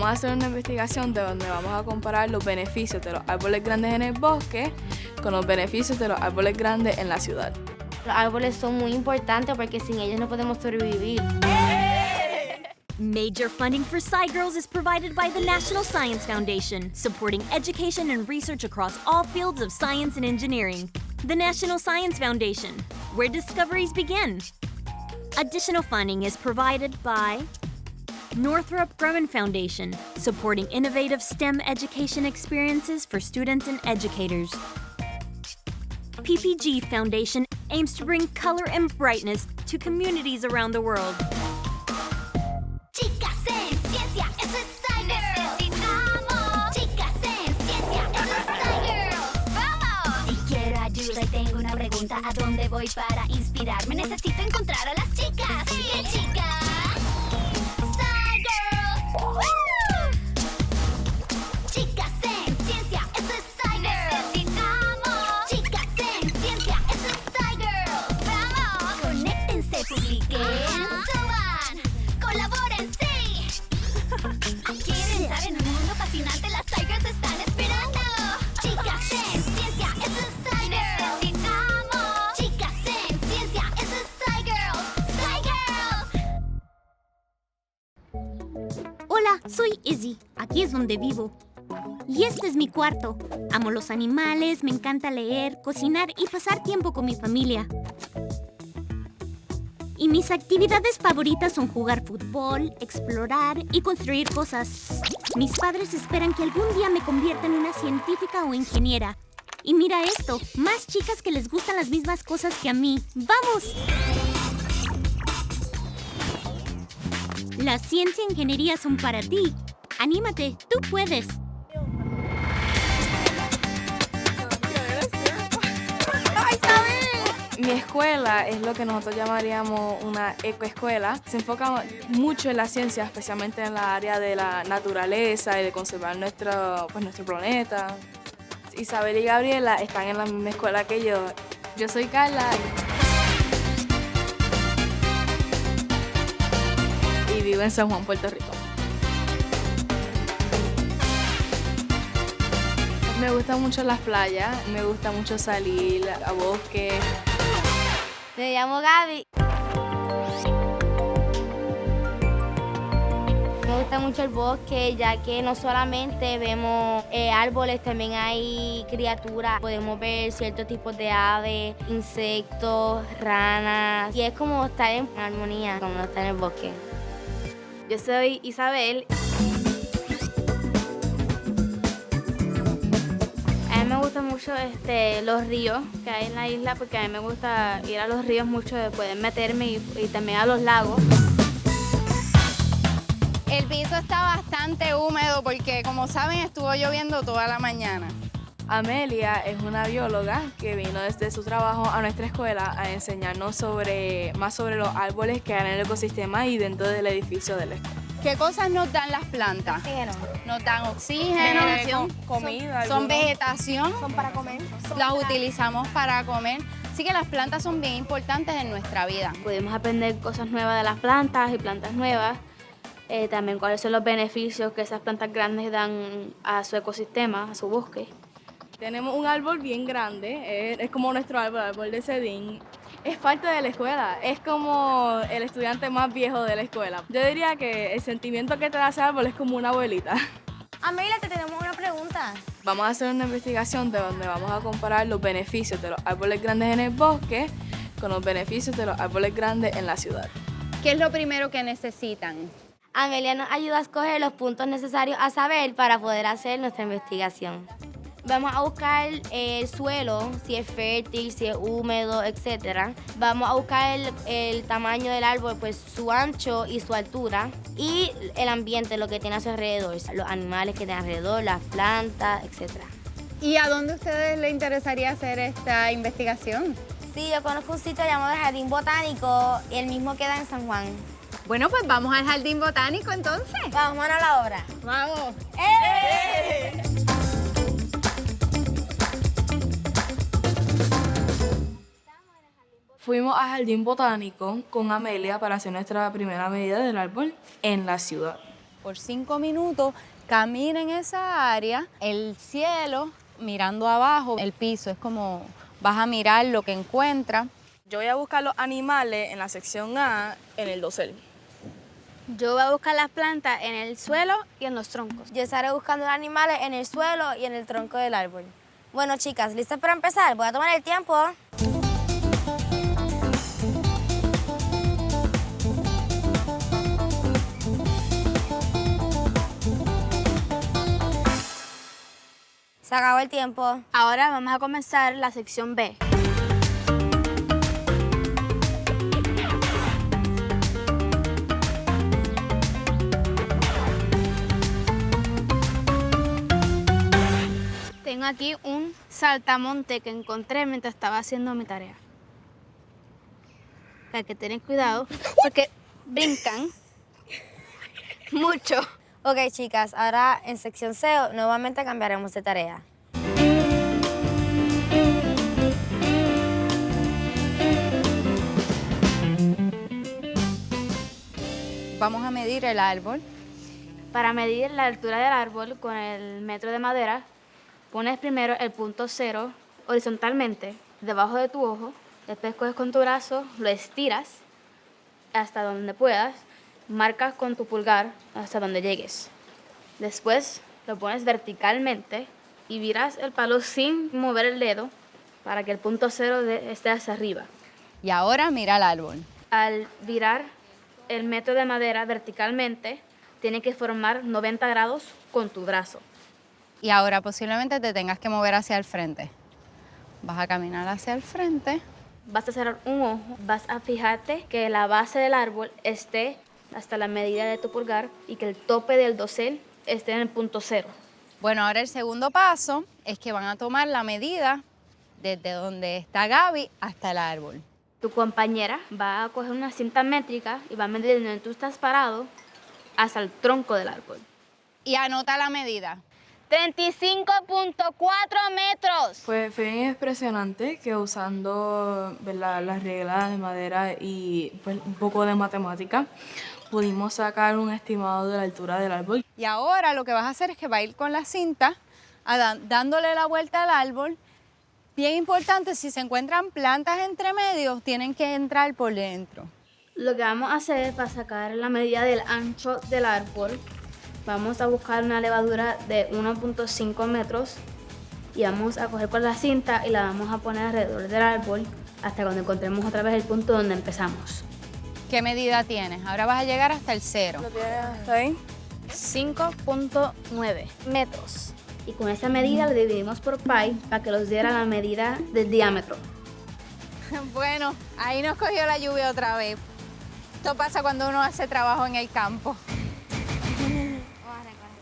Vamos a hacer una investigación de donde vamos a comparar los beneficios de los árboles grandes en el bosque con los beneficios de los árboles grandes en la ciudad. Los árboles son muy importantes porque sin ellos no podemos sobrevivir. Major funding for SciGirls is provided by the National Science Foundation, supporting education and research across all fields of science and engineering. The National Science Foundation, where discoveries begin. Additional funding is provided by Northrop Grumman Foundation, supporting innovative STEM education experiences for students and educators. PPG Foundation aims to bring color and brightness to communities around the world. Chicas en ciencia, eso es SciGirls. Necesitamos chicas en ciencia, eso es SciGirls. ¡Vamos! Si quiero ayuda y tengo una pregunta, ¿a dónde voy para inspirarme? Necesito encontrar a las chicas. ¡Sí, chicas! SciGirls. ¡Woo! Chicas en ciencia, eso es SciGirls. Necesitamos chicas en ciencia, eso es SciGirls. ¡Vamos! Conéctense, publiquen, suban, colaboren, sí. Quieren estar en un mundo fascinante, las SciGirls están esperando. Chicas en ciencia, eso es SciGirls. Necesitamos chicas en ciencia, eso es SciGirls. SciGirls. Hola, soy Izzy. Aquí es donde vivo. Y este es mi cuarto. Amo los animales, me encanta leer, cocinar y pasar tiempo con mi familia. Y mis actividades favoritas son jugar fútbol, explorar y construir cosas. Mis padres esperan que algún día me convierta en una científica o ingeniera. Y mira esto, más chicas que les gustan las mismas cosas que a mí. ¡Vamos! La ciencia e ingeniería son para ti. Anímate, tú puedes. Mi escuela es lo que nosotros llamaríamos una ecoescuela. Se enfoca mucho en la ciencia, especialmente en la área de la naturaleza y de conservar nuestro planeta. Isabel y Gabriela están en la misma escuela que yo. Yo soy Carla y vivo en San Juan, Puerto Rico. Me gustan mucho las playas, me gusta mucho salir a bosques. Me llamo Gaby. Me gusta mucho el bosque, ya que no solamente vemos árboles, también hay criaturas. Podemos ver ciertos tipos de aves, insectos, ranas. Y es como estar en armonía cuando está en el bosque. Yo soy Isabel. A mí me gustan mucho los ríos que hay en la isla, porque a mí me gusta ir a los ríos mucho, de poder meterme y también a los lagos. El piso está bastante húmedo porque, como saben, estuvo lloviendo toda la mañana. Amelia es una bióloga que vino desde su trabajo a nuestra escuela a enseñarnos más sobre los árboles que hay en el ecosistema y dentro del edificio de la escuela. ¿Qué cosas nos dan las plantas? Oxígeno. Nos dan oxígeno, Comida. son vegetación, Son para comer. las utilizamos para comer. Así que las plantas son bien importantes en nuestra vida. Podemos aprender cosas nuevas de las plantas y plantas nuevas. También cuáles son los beneficios que esas plantas grandes dan a su ecosistema, a su bosque. Tenemos un árbol bien grande, es como nuestro árbol, el árbol de Cedín. Es parte de la escuela, es como el estudiante más viejo de la escuela. Yo diría que el sentimiento que te da ese árbol es como una abuelita. Amelia, te tenemos una pregunta. Vamos a hacer una investigación de donde vamos a comparar los beneficios de los árboles grandes en el bosque con los beneficios de los árboles grandes en la ciudad. ¿Qué es lo primero que necesitan? Amelia nos ayuda a escoger los puntos necesarios a saber para poder hacer nuestra investigación. Vamos a buscar el suelo, si es fértil, si es húmedo, etc. Vamos a buscar el tamaño del árbol, pues su ancho y su altura. Y el ambiente, lo que tiene a su alrededor, los animales que tienen alrededor, las plantas, etc. ¿Y a dónde a ustedes les interesaría hacer esta investigación? Sí, yo conozco un sitio llamado Jardín Botánico y el mismo queda en San Juan. Bueno, pues vamos al jardín botánico entonces. Vamos, mano a la obra. ¡Vamos! Fuimos al jardín botánico con Amelia para hacer nuestra primera medida del árbol en la ciudad. por 5 minutos, camina en esa área, el cielo mirando abajo, el piso, es como vas a mirar lo que encuentras. Yo voy a buscar los animales en la sección A, en el dosel. Yo voy a buscar las plantas en el suelo y en los troncos. Yo estaré buscando los animales en el suelo y en el tronco del árbol. Bueno, chicas, ¿listas para empezar? Voy a tomar el tiempo. Se acabó el tiempo. Ahora vamos a comenzar la sección B. Tengo aquí un saltamonte que encontré mientras estaba haciendo mi tarea. Hay que tener cuidado porque brincan mucho. Ok, chicas, ahora en sección C nuevamente cambiaremos de tarea. Vamos a medir el árbol. Para medir la altura del árbol con el metro de madera, pones primero el punto 0 horizontalmente debajo de tu ojo, después coges con tu brazo, lo estiras hasta donde puedas, marcas con tu pulgar hasta donde llegues. Después lo pones verticalmente y viras el palo sin mover el dedo para que el punto 0 esté hacia arriba. Y ahora mira el árbol. Al virar el metro de madera verticalmente, tiene que formar 90 grados con tu brazo. Y ahora posiblemente te tengas que mover hacia el frente. Vas a caminar hacia el frente. Vas a cerrar un ojo, vas a fijarte que la base del árbol esté hasta la medida de tu pulgar y que el tope del dosel esté en el punto 0. Bueno, ahora el segundo paso es que van a tomar la medida desde donde está Gaby hasta el árbol. Tu compañera va a coger una cinta métrica y va a medir donde tú estás parado hasta el tronco del árbol. Y anota la medida. 35.4 metros. Fue bien impresionante que usando, ¿verdad?, las reglas de madera y pues, un poco de matemática, pudimos sacar un estimado de la altura del árbol. Y ahora lo que vas a hacer es que va a ir con la cinta dándole la vuelta al árbol. Bien importante, si se encuentran plantas entre medios, tienen que entrar por dentro. Lo que vamos a hacer para sacar la medida del ancho del árbol, vamos a buscar una levadura de 1.5 metros y vamos a coger con la cinta y la vamos a poner alrededor del árbol hasta cuando encontremos otra vez el punto donde empezamos. ¿Qué medida tienes? Ahora vas a llegar hasta el 0. ¿Lo tienes hasta ahí? 5.9 metros. Y con esa medida lo dividimos por pi para que nos diera la medida del diámetro. Bueno, ahí nos cogió la lluvia otra vez. Esto pasa cuando uno hace trabajo en el campo.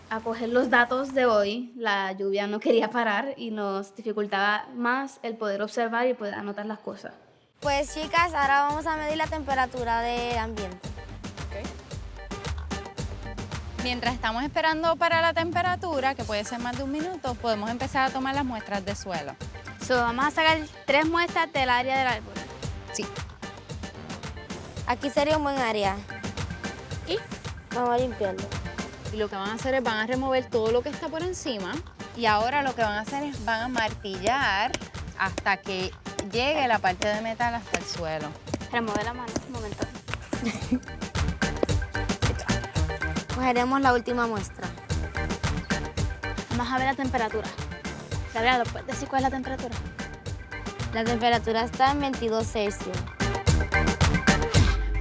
A coger los datos de hoy, la lluvia no quería parar y nos dificultaba más el poder observar y poder anotar las cosas. Pues chicas, ahora vamos a medir la temperatura del ambiente. Mientras estamos esperando para la temperatura, que puede ser más de 1 minuto, podemos empezar a tomar las muestras de suelo. Vamos a sacar 3 muestras del área del árbol. Sí. Aquí sería un buen área. ¿Y? Vamos a limpiarlo. Y lo que van a hacer es van a remover todo lo que está por encima. Y ahora lo que van a hacer es van a martillar hasta que llegue la parte de metal hasta el suelo. Remueve la mano, un momento. Cogeremos la última muestra. Vamos a ver la temperatura. Gabriela, ¿puedes decir cuál es la temperatura? La temperatura está en 22 Celsius.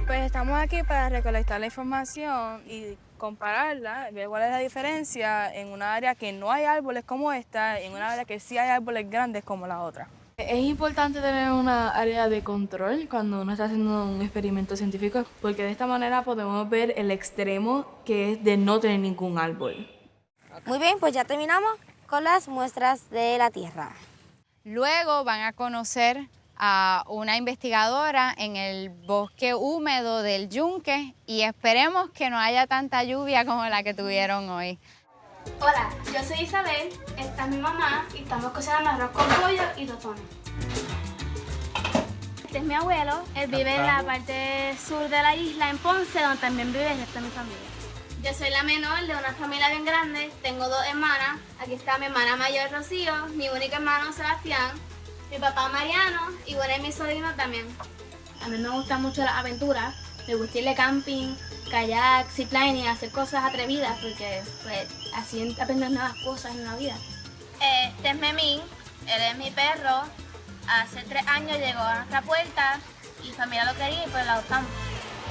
Pues estamos aquí para recolectar la información y compararla, ver cuál es la diferencia en una área que no hay árboles como esta y en una área que sí hay árboles grandes como la otra. Es importante tener una área de control cuando uno está haciendo un experimento científico, porque de esta manera podemos ver el extremo que es de no tener ningún árbol. Muy bien, pues ya terminamos con las muestras de la Tierra. Luego van a conocer a una investigadora en el bosque húmedo del Yunque y esperemos que no haya tanta lluvia como la que tuvieron hoy. Hola, yo soy Isabel, esta es mi mamá y estamos cocinando arroz con pollo y tostones. Este es mi abuelo, él vive en la parte sur de la isla, en Ponce, donde también vive el resto de mi familia. Yo soy la menor de una familia bien grande, tengo 2 hermanas. Aquí está mi hermana mayor Rocío, mi único hermano Sebastián, mi papá Mariano y bueno, y mi sobrino también. A mí me gustan mucho las aventuras, me gusta ir de camping, kayak, ziplining, hacer cosas atrevidas porque pues, así aprender nuevas cosas en la vida. Este es Memín, él es mi perro. Hace 3 años llegó a nuestra puerta y mi familia lo quería y pues lo adoptamos.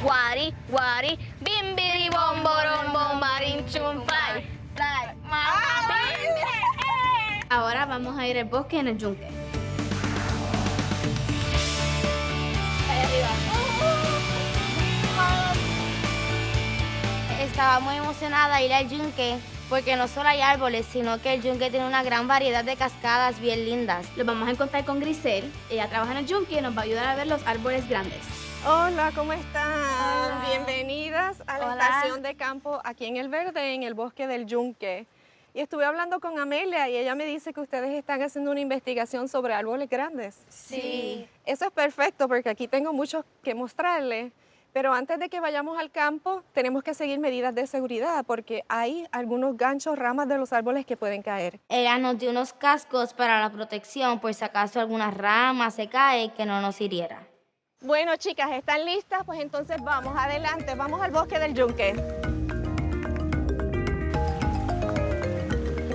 Guari, guari, bim, biri, bom, borom, bom, barin, chum, fly, fly, Ahora vamos a ir al bosque en el yunque. Allá arriba. Estaba muy emocionada de ir al yunque porque no solo hay árboles, sino que el yunque tiene una gran variedad de cascadas bien lindas. Los vamos a encontrar con Grisel. Ella trabaja en el yunque y nos va a ayudar a ver los árboles grandes. Hola, ¿cómo están? Hola. Bienvenidas a la Hola. estación de campo aquí en El Verde, en el bosque del Yunque. Y estuve hablando con Amelia y ella me dice que ustedes están haciendo una investigación sobre árboles grandes. Sí. Eso es perfecto porque aquí tengo muchos que mostrarles. Pero antes de que vayamos al campo, tenemos que seguir medidas de seguridad porque hay algunos ganchos, ramas de los árboles que pueden caer. Ella nos dio unos cascos para la protección por si acaso alguna rama se cae que no nos hiriera. Bueno, chicas, ¿están listas? Pues entonces vamos, adelante, vamos al bosque del Yunque.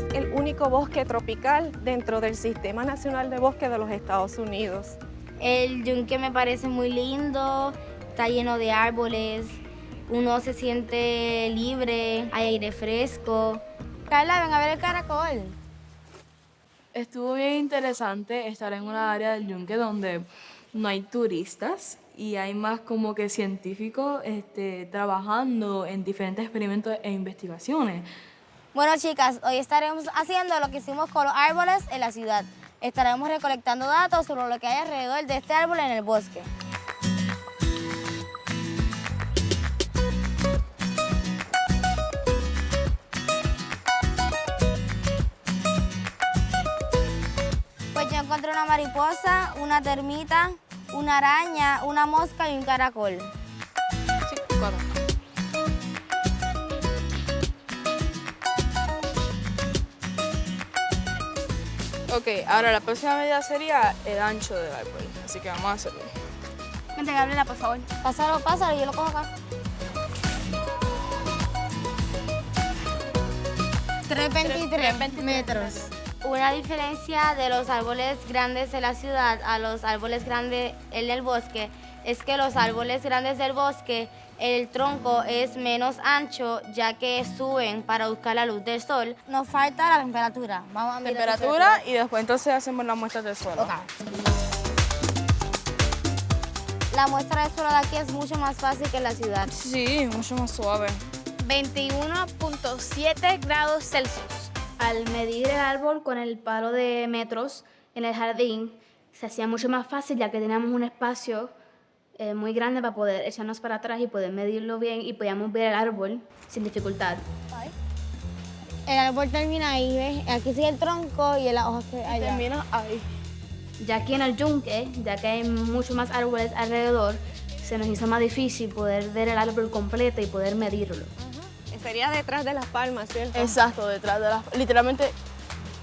Es el único bosque tropical dentro del Sistema Nacional de Bosques de los Estados Unidos. El yunque me parece muy lindo, está lleno de árboles, uno se siente libre, hay aire fresco. Carla, ven a ver el caracol. Estuvo bien interesante estar en una área del yunque donde no hay turistas y hay más como que científicos trabajando en diferentes experimentos e investigaciones. Bueno, chicas, hoy estaremos haciendo lo que hicimos con los árboles en la ciudad. Estaremos recolectando datos sobre lo que hay alrededor de este árbol en el bosque. Pues yo encontré una mariposa, una termita, una araña, una mosca y un caracol. Sí, claro. Ok, ahora la próxima medida sería el ancho del árbol, así que vamos a hacerlo. Vente, Gabriela, por favor. Pásalo, yo lo cojo acá. 323 metros. Una diferencia de los árboles grandes de la ciudad a los árboles grandes en el bosque es que los árboles grandes del bosque, el tronco es menos ancho ya que suben para buscar la luz del sol. Nos falta la temperatura. Vamos a medir la Temperatura y después entonces hacemos las muestras del suelo. Ok. La muestra del suelo de aquí es mucho más fácil que en la ciudad. Sí, mucho más suave. 21.7 grados Celsius. Al medir el árbol con el palo de metros en el jardín, se hacía mucho más fácil ya que teníamos un espacio muy grande para poder echarnos para atrás y poder medirlo bien y podíamos ver el árbol sin dificultad. El árbol termina ahí, ¿ves? Aquí sigue el tronco y las hojas que hay allá. Termina ahí. Ya aquí en el yunque, ya que hay mucho más árboles alrededor, se nos hizo más difícil poder ver el árbol completo y poder medirlo. Sería detrás de las palmas, ¿cierto? Exacto, detrás de las, literalmente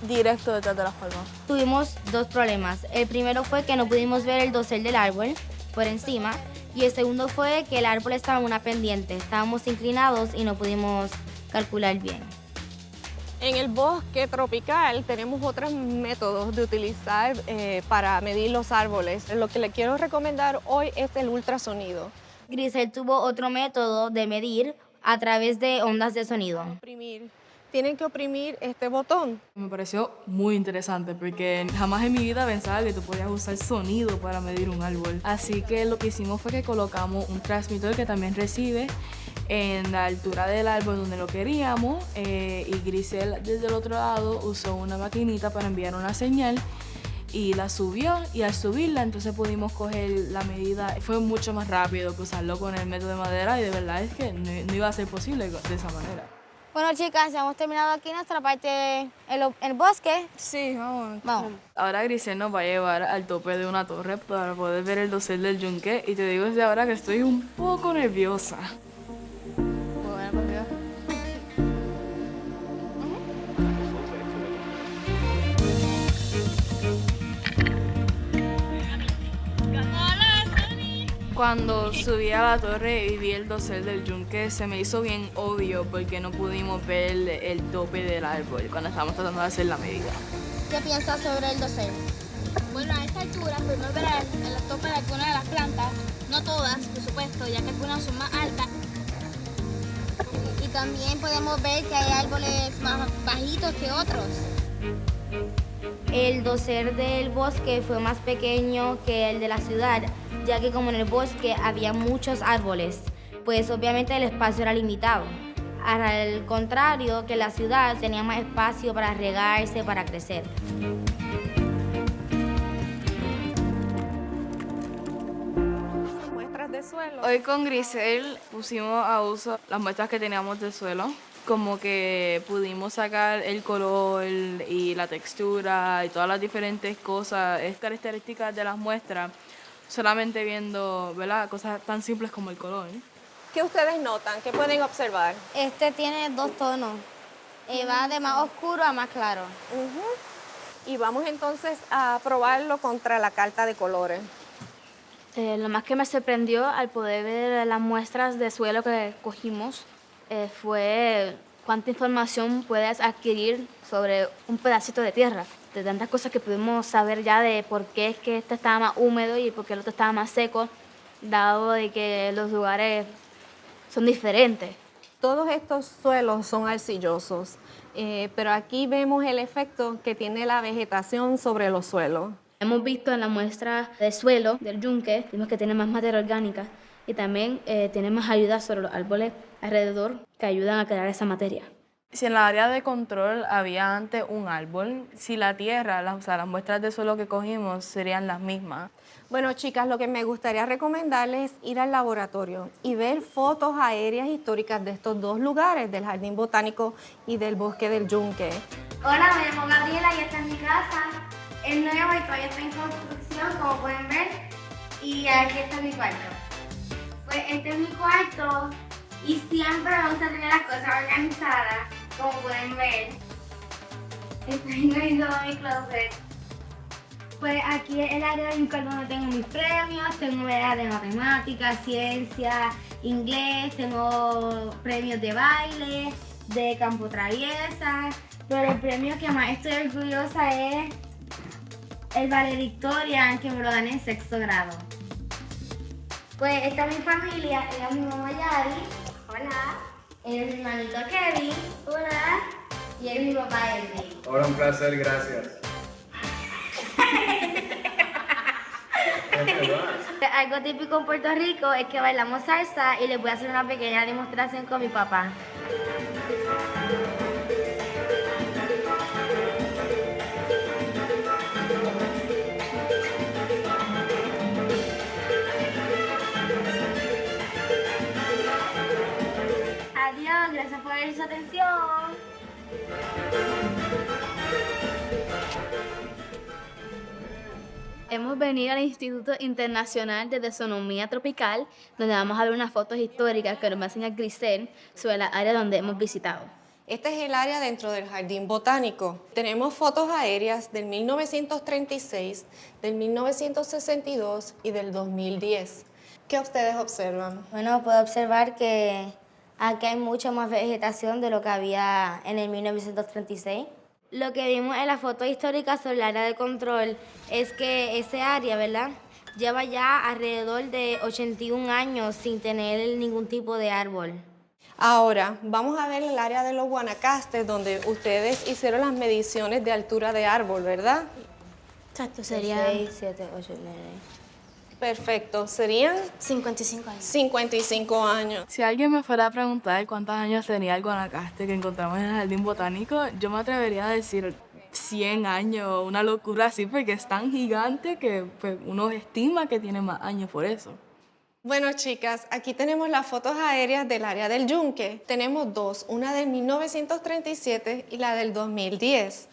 directo detrás de las palmas. Tuvimos 2 problemas. El primero fue que no pudimos ver el dosel del árbol por encima y el segundo fue que el árbol estaba en una pendiente. Estábamos inclinados y no pudimos calcular bien. En el bosque tropical tenemos otros métodos de utilizar para medir los árboles. Lo que le quiero recomendar hoy es el ultrasonido. Grisel tuvo otro método de medir a través de ondas de sonido. Tienen que oprimir este botón. Me pareció muy interesante porque jamás en mi vida pensaba que tú podías usar sonido para medir un árbol. Así que lo que hicimos fue que colocamos un transmisor que también recibe en la altura del árbol donde lo queríamos y Grisel desde el otro lado usó una maquinita para enviar una señal y la subió y al subirla entonces pudimos coger la medida. Fue mucho más rápido que usarlo con el método de madera y de verdad es que no iba a ser posible de esa manera. Bueno, chicas, ya hemos terminado aquí nuestra parte en el bosque. Sí, vamos. Vamos. Ahora Grisel nos va a llevar al tope de una torre para poder ver el dosel del yunque y te digo desde ahora que estoy un poco nerviosa. Cuando subí a la torre y vi el dosel del yunque, se me hizo bien obvio porque no pudimos ver el tope del árbol cuando estábamos tratando de hacer la medida. ¿Qué piensas sobre el dosel? Bueno, a esta altura podemos ver el tope de algunas de las plantas, no todas, por supuesto, ya que algunas son más altas. Y también podemos ver que hay árboles más bajitos que otros. El dosel del bosque fue más pequeño que el de la ciudad, ya que como en el bosque había muchos árboles, pues obviamente el espacio era limitado. Al contrario que la ciudad tenía más espacio para regarse, para crecer. Muestras de suelo. Hoy con Grisel pusimos a uso las muestras que teníamos del suelo, como que pudimos sacar el color y la textura y todas las diferentes cosas, características de las muestras, solamente viendo, ¿verdad?, cosas tan simples como el color. ¿Qué ustedes notan? ¿Qué pueden observar? Este tiene 2 tonos, va de más oscuro a más claro. Y vamos entonces a probarlo contra la carta de colores. Lo más que me sorprendió al poder ver las muestras de suelo que cogimos fue cuánta información puedes adquirir sobre un pedacito de tierra. De tantas cosas que pudimos saber ya de por qué es que este estaba más húmedo y por qué el otro estaba más seco, dado de que los lugares son diferentes. Todos estos suelos son arcillosos, pero aquí vemos el efecto que tiene la vegetación sobre los suelos. Hemos visto en la muestra de suelo del yunque, vimos que tiene más materia orgánica y también tiene más ayuda sobre los árboles alrededor que ayudan a crear esa materia. Si en la área de control había antes un árbol, si la tierra, las muestras de suelo que cogimos serían las mismas. Bueno, chicas, lo que me gustaría recomendarles es ir al laboratorio y ver fotos aéreas históricas de estos dos lugares, del Jardín Botánico y del Bosque del Yunque. Hola, me llamo Gabriela y esta es mi casa. Es nuevo y todavía está en construcción, como pueden ver. Y aquí está mi cuarto. Pues este es mi cuarto y siempre me gusta tener las cosas organizadas, como pueden ver. Estoy incluyendo mi closet. Pues aquí es el área de mi cuarto donde tengo mis premios. Tengo el área de matemáticas, ciencia, inglés, tengo premios de baile, de campo traviesa. Pero el premio que más estoy orgullosa es el valedictorian, que me lo gané en 6º grado. Pues esta es mi familia, ella es mi mamá Yari. Hola. Él es mi hermanito Kevin. Hola. Y él es mi papá Elvin. Ahora un placer, gracias. Algo típico en Puerto Rico es que bailamos salsa y les voy a hacer una pequeña demostración con mi papá. Adiós, gracias por su atención. Hemos venido al Instituto Internacional de Taxonomía Tropical, donde vamos a ver unas fotos históricas que nos va a enseñar Grisel sobre la área donde hemos visitado. Este es el área dentro del Jardín Botánico. Tenemos fotos aéreas del 1936, del 1962 y del 2010. ¿Qué ustedes observan? Bueno, puedo observar que aquí hay mucha más vegetación de lo que había en el 1936. Lo que vimos en la foto histórica sobre el área de control es que ese área, ¿verdad?, lleva ya alrededor de 81 años sin tener ningún tipo de árbol. Ahora, vamos a ver el área de los Guanacastes, donde ustedes hicieron las mediciones de altura de árbol, ¿verdad? Exacto, sería 6, 7, 8, 9. Perfecto, serían 55 años. 55 años. Si alguien me fuera a preguntar cuántos años tenía el guanacaste que encontramos en el Jardín Botánico, yo me atrevería a decir 100 años, una locura así, porque es tan gigante que pues, uno estima que tiene más años por eso. Bueno, chicas, aquí tenemos las fotos aéreas del área del Yunque. Tenemos dos, una del 1937 y la del 2010.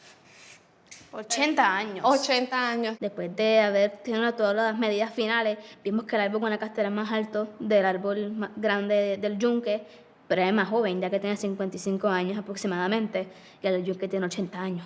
80 años. 80 años. Después de haber tenido todas las medidas finales, vimos que el árbol Guanacaste era más alto del árbol más grande del yunque, pero es más joven, ya que tiene 55 años aproximadamente, y el yunque tiene 80 años.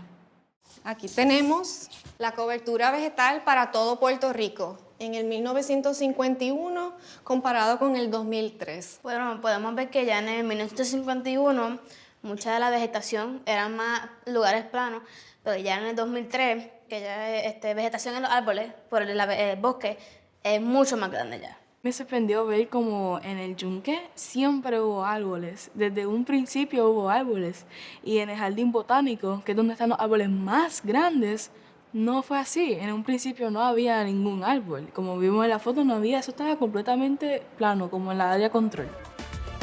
Aquí tenemos la cobertura vegetal para todo Puerto Rico. en el 1951 comparado con el 2003? Bueno, podemos ver que ya en el 1951 mucha de la vegetación eran más lugares planos, pero ya en el 2003, que ya vegetación en los árboles por el bosque es mucho más grande ya. Me sorprendió ver como en el yunque siempre hubo árboles. Desde un principio hubo árboles. Y en el jardín botánico, que es donde están los árboles más grandes, no fue así. En un principio no había ningún árbol. Como vimos en la foto, no había. Eso estaba completamente plano, como en la área control.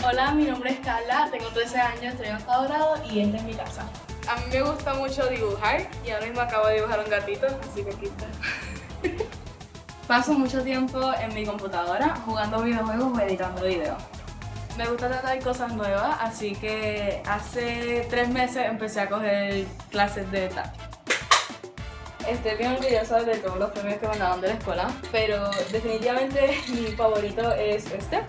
Hola, mi nombre es Carla, tengo 13 años, estoy en octavo grado y esta es mi casa. A mí me gusta mucho dibujar y ahora mismo acabo de dibujar un gatito, así que aquí está. Paso mucho tiempo en mi computadora jugando videojuegos o editando videos. Me gusta tratar cosas nuevas, así que hace 3 meses empecé a coger clases de tap. Estoy bien orgullosa de todos los premios que me daban de la escuela, pero definitivamente mi favorito es este,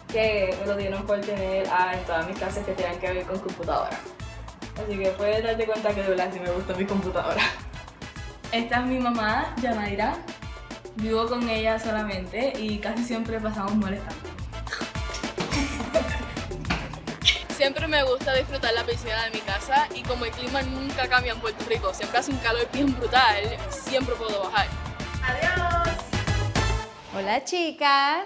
que me lo dieron por tener en todas mis clases que tengan que ver con computadora. Así que puedes darte cuenta que de verdad sí me gusta mi computadora. Esta es mi mamá, Yanaira. Vivo con ella solamente y casi siempre pasamos molestando. Siempre me gusta disfrutar la piscina de mi casa y como el clima nunca cambia en Puerto Rico, siempre hace un calor bien brutal, siempre puedo bajar. ¡Adiós! Hola, chicas.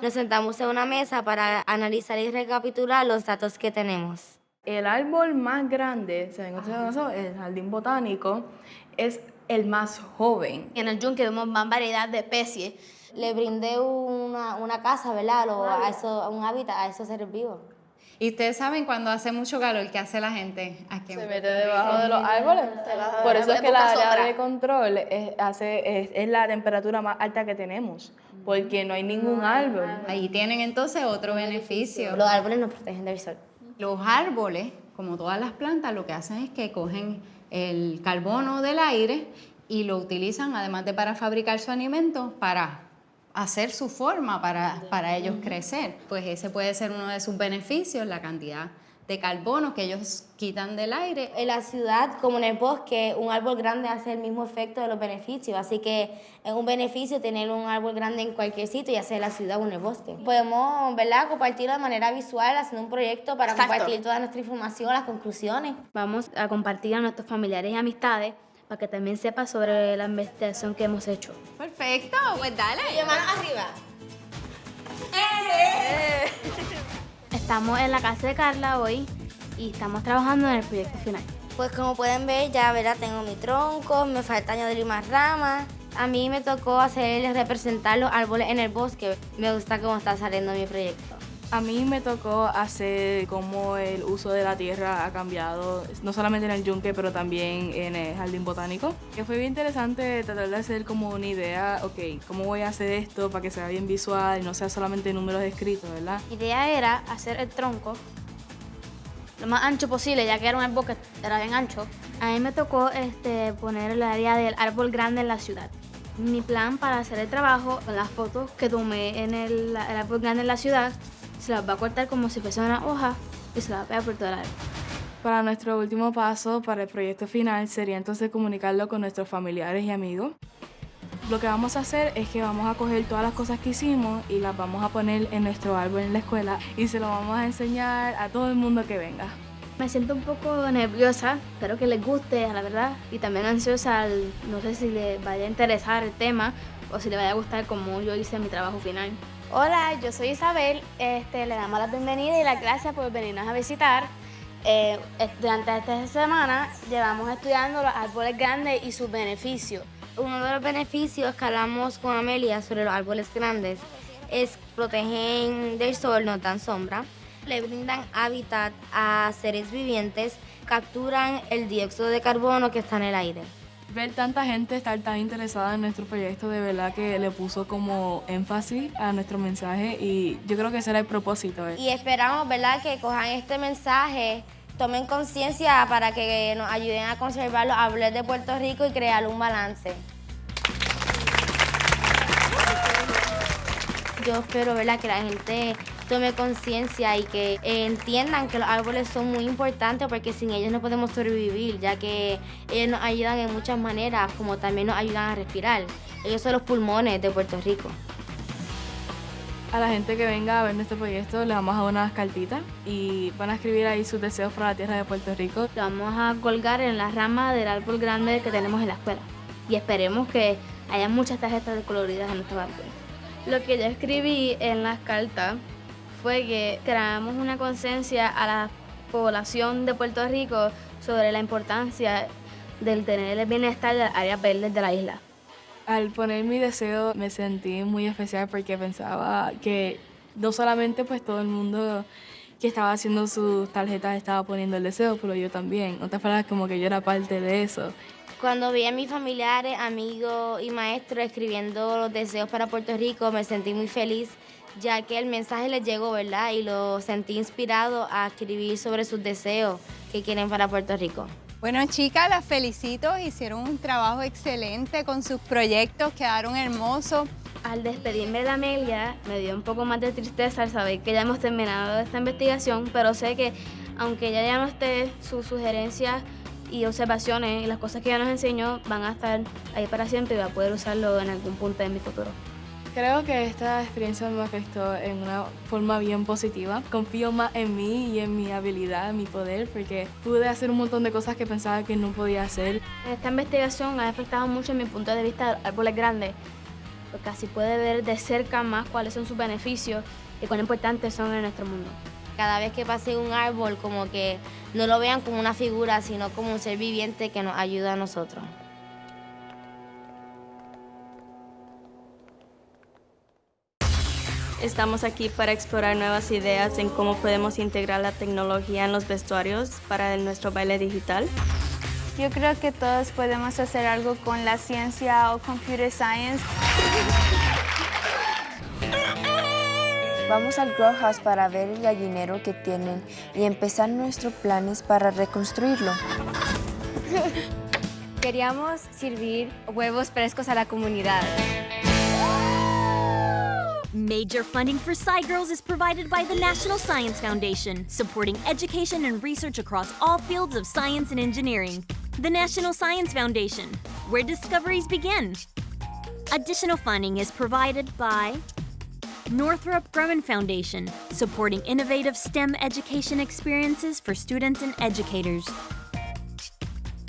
Nos sentamos en una mesa para analizar y recapitular los datos que tenemos. El árbol más grande, ¿saben eso? El jardín botánico, es el más joven. En el yunque vemos más variedad de especies. Le brindé una casa, ¿verdad? Un hábitat a esos seres vivos. ¿Y ustedes saben cuando hace mucho calor qué hace la gente? Aquí Se mete debajo de los árboles. Por eso es que la área de control es la temperatura más alta que tenemos, porque no hay ningún árbol. Ahí tienen entonces otro beneficio. Los árboles nos protegen del sol. Los árboles, como todas las plantas, lo que hacen es que cogen el carbono del aire y lo utilizan, además de para fabricar su alimento, para hacer su forma, para ellos crecer. Pues ese puede ser uno de sus beneficios, la cantidad de carbono que ellos quitan del aire. En la ciudad, como en el bosque, un árbol grande hace el mismo efecto de los beneficios. Así que es un beneficio tener un árbol grande en cualquier sitio, ya sea en la ciudad o en el bosque. Podemos, ¿verdad?, compartirlo de manera visual, haciendo un proyecto para compartir toda nuestra información, las conclusiones. Vamos a compartir a nuestros familiares y amistades para que también sepan sobre la investigación que hemos hecho. Perfecto, pues dale. Manos arriba. Estamos en la casa de Carla hoy y estamos trabajando en el proyecto final. Pues como pueden ver, ya ¿verdad?, tengo mi tronco, me falta añadir más ramas. A mí me tocó representar los árboles en el bosque. Me gusta cómo está saliendo mi proyecto. A mí me tocó hacer cómo el uso de la tierra ha cambiado, no solamente en el yunque, pero también en el jardín botánico. Que fue bien interesante tratar de hacer como una idea, ok, ¿cómo voy a hacer esto para que sea bien visual y no sea solamente números escritos, verdad? La idea era hacer el tronco lo más ancho posible, ya que era un árbol que era bien ancho. A mí me tocó poner el área del árbol grande en la ciudad. Mi plan para hacer el trabajo, las fotos que tomé en el árbol grande en la ciudad, se las va a cortar como si fuese una hoja y se las va a pegar por todo el árbol. Para nuestro último paso, para el proyecto final, sería entonces comunicarlo con nuestros familiares y amigos. Lo que vamos a hacer es que vamos a coger todas las cosas que hicimos y las vamos a poner en nuestro árbol en la escuela y se lo vamos a enseñar a todo el mundo que venga. Me siento un poco nerviosa, espero que les guste, la verdad, y también ansiosa, no sé si les vaya a interesar el tema o si les vaya a gustar como yo hice mi trabajo final. Hola, yo soy Isabel, le damos la bienvenida y las gracias por venirnos a visitar. Durante esta semana llevamos estudiando los árboles grandes y sus beneficios. Uno de los beneficios que hablamos con Amelia sobre los árboles grandes es protegen del sol, nos dan sombra, le brindan hábitat a seres vivientes, capturan el dióxido de carbono que está en el aire. Ver tanta gente estar tan interesada en nuestro proyecto, de verdad que le puso como énfasis a nuestro mensaje y yo creo que ese era el propósito. Y esperamos, ¿verdad?, que cojan este mensaje, tomen conciencia para que nos ayuden a conservar los árboles de Puerto Rico y crear un balance. Yo espero, ¿verdad?, que la gente tome conciencia y que entiendan que los árboles son muy importantes porque sin ellos no podemos sobrevivir, ya que ellos nos ayudan en muchas maneras, como también nos ayudan a respirar. Ellos son los pulmones de Puerto Rico. A la gente que venga a ver nuestro proyecto le vamos a dar unas cartitas y van a escribir ahí sus deseos para la tierra de Puerto Rico. Lo vamos a colgar en la rama del árbol grande que tenemos en la escuela. Y esperemos que haya muchas tarjetas de coloridas en nuestro árbol. Lo que yo escribí en las cartas fue que creamos una conciencia a la población de Puerto Rico sobre la importancia del tener el bienestar de las áreas verdes de la isla. Al poner mi deseo me sentí muy especial porque pensaba que no solamente pues todo el mundo que estaba haciendo sus tarjetas estaba poniendo el deseo, pero yo también. En otras palabras, como que yo era parte de eso. Cuando vi a mis familiares, amigos y maestros escribiendo los deseos para Puerto Rico, me sentí muy feliz, ya que el mensaje les llegó, ¿verdad? Y lo sentí inspirado a escribir sobre sus deseos que quieren para Puerto Rico. Bueno, chicas, las felicito. Hicieron un trabajo excelente con sus proyectos, quedaron hermosos. Al despedirme de Amelia, me dio un poco más de tristeza al saber que ya hemos terminado esta investigación, pero sé que aunque ella ya no esté, sus sugerencias y observaciones y las cosas que ella nos enseñó van a estar ahí para siempre y va a poder usarlo en algún punto de mi futuro. Creo que esta experiencia me afectó en una forma bien positiva. Confío más en mí y en mi habilidad, en mi poder, porque pude hacer un montón de cosas que pensaba que no podía hacer. Esta investigación ha afectado mucho en mi punto de vista de árboles grandes, porque así puede ver de cerca más cuáles son sus beneficios y cuán importantes son en nuestro mundo. Cada vez que pase un árbol, como que no lo vean como una figura, sino como un ser viviente que nos ayuda a nosotros. Estamos aquí para explorar nuevas ideas en cómo podemos integrar la tecnología en los vestuarios para nuestro baile digital. Yo creo que todos podemos hacer algo con la ciencia o computer science. Vamos al grow house para ver el gallinero que tienen y empezar nuestros planes para reconstruirlo. Queríamos servir huevos frescos a la comunidad. Major funding for SciGirls is provided by the National Science Foundation, supporting education and research across all fields of science and engineering. The National Science Foundation, where discoveries begin. Additional funding is provided by Northrop Grumman Foundation, supporting innovative STEM education experiences for students and educators.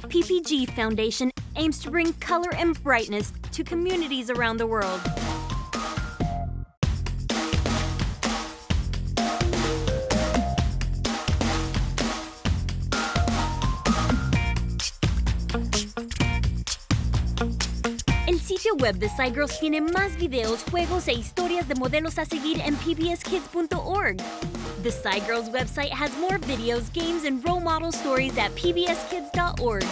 PPG Foundation aims to bring color and brightness to communities around the world. El sitio web de SciGirls tiene más videos, juegos e historias de modelos a seguir en pbskids.org. The SciGirls website has more videos, games, and role model stories at pbskids.org.